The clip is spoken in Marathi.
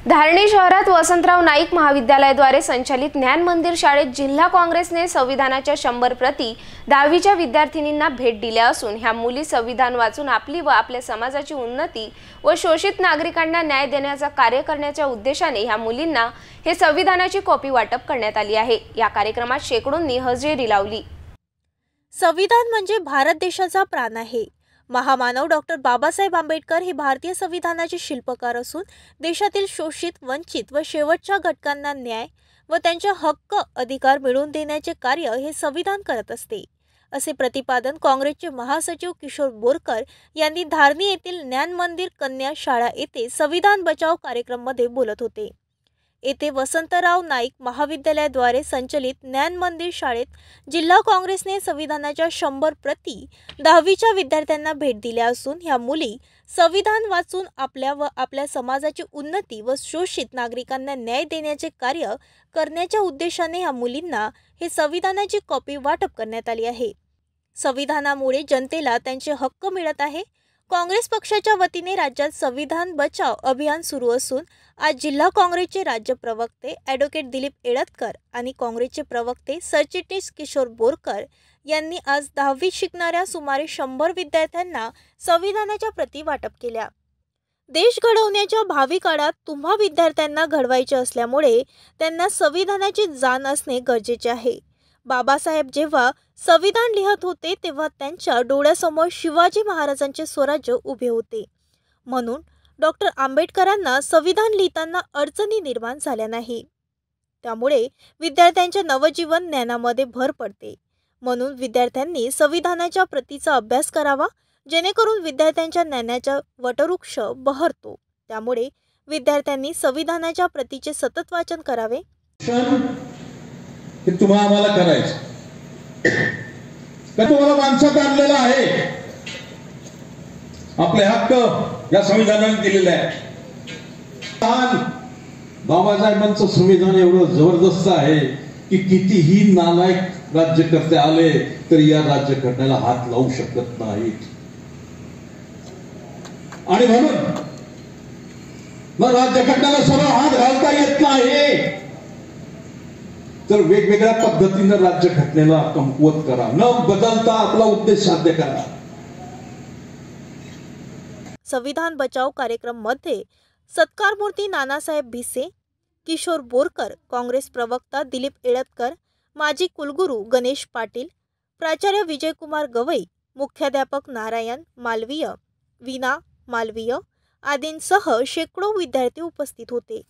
धारणी शहरात वसंतराव नाईक महाविद्यालयाद्वारे संचालित ज्ञान मंदिर शाळेत जिल्हा काँग्रेसने संविधानाच्या 100 प्रती 10वीच्या विद्यार्थिनींना भेट दिल्या असून ह्या मुली संविधान वाचून आपली व आपल्या समाजाची उन्नती व शोषित नागरिकांना न्याय देण्याचा कार्य करण्याच्या उद्देशाने ह्या मुलींना हे संविधानाची कॉपी वाटप करण्यात आली आहे। या कार्यक्रमात शेकडोंनी हजेरी लावली। संविधान म्हणजे भारत देशाचा प्राण आहे। महामानव डॉक्टर बाबासाहेब आंबेडकर हे भारतीय संविधानाचे शिल्पकार असून देशातील शोषित, वंचित व शेवटच्या घटकांना न्याय व त्यांचे हक्क अधिकार मिळवून देण्याचे कार्य हे संविधान करत असते, असे प्रतिपादन काँग्रेसचे महासचिव किशोर बोरकर यांनी धारणी येथील ज्ञान मंदिर कन्या शाळा येथे संविधान बचाव कार्यक्रमामध्ये बोलत होते। येथे वसंतराव नाईक महाविद्यालयाद्वारे संचलित ज्ञान मंदिर शाळेत जिल्हा काँग्रेसने संविधानाच्या 100 प्रती 10वीच्या विद्यार्थ्यांना भेट दिल्या असून ह्या मुली संविधान वाचून आपल्या व आपल्या समाजाची उन्नती व शोषित नागरिकांना न्याय देण्याचे कार्य करण्याच्या उद्देशाने ह्या मुलींना हे संविधानाची कॉपी वाटप करण्यात आली आहे। संविधानामुळे जनतेला त्यांचे हक्क मिळत आहे। काँग्रेस पक्षाच्या वतीने राज्यात संविधान बचाव अभियान सुरू असून आज जिल्हा काँग्रेसचे राज्य प्रवक्ते ॲडव्होकेट दिलीप एळतकर आणि काँग्रेसचे प्रवक्ते सरचिटणीस किशोर बोरकर यांनी आज 10वीत शिकणाऱ्या सुमारे 100 विद्यार्थ्यांना संविधानाच्या प्रती वाटप केल्या। देश घडवण्याच्या भावी काळात तुम्हा विद्यार्थ्यांना घडवायचे असल्यामुळे त्यांना संविधानाची जाण असणे गरजेचे आहे। बाबासाहेब जेव्हा संविधान लिहत होते तेव्हा त्यांच्या डोळ्यासमोर शिवाजी महाराजांचे स्वराज्य उभे होते, म्हणून डॉक्टर आंबेडकरांना संविधान लिहिताना अडचणी निर्माण झाल्या नाही। त्यामुळे विद्यार्थ्यांच्या नवजीवन ज्ञानामध्ये भर पडते, म्हणून विद्यार्थ्यांनी संविधानाच्या प्रतीचा अभ्यास करावा, जेणेकरून विद्यार्थ्यांच्या ज्ञानाचा वटवृक्ष बहरतो। त्यामुळे विद्यार्थ्यांनी संविधानाच्या प्रतीचे सतत वाचन करावे। हे तुम्हाला आम्हाला करायचं का तुम्हाला माणसात आणलेलं आहे। आपले हक्क या संविधानाने दिलेले आहे। बाबासाहेबांचं संविधान एवढं जबरदस्त आहे की कितीही नालायक राज्यकर्ते आले तरी या राज्यघटनेला हात लावू शकत नाहीत। आणि म्हणून मग राज्यघटनेला सरळ हात घालता येत नाही तर वेगवेगळ्या पद्धतीने राज्यघटनेला कमकुवत करा, न बदलता आपला उद्देश साध्य करा। संविधान बचाव कार्यक्रम मध्ये सत्कार मूर्ती नानासाहेब भिसे, किशोर बोरकर, काँग्रेस प्रवक्ता दिलीप एळतकर, माजी कुलगुरू गणेश पाटील, प्राचार्य विजयकुमार गवई, मुख्याध्यापक नारायण मालवीय, वीणा मालवीय आदींसह शेकडो विद्यार्थी उपस्थित होते।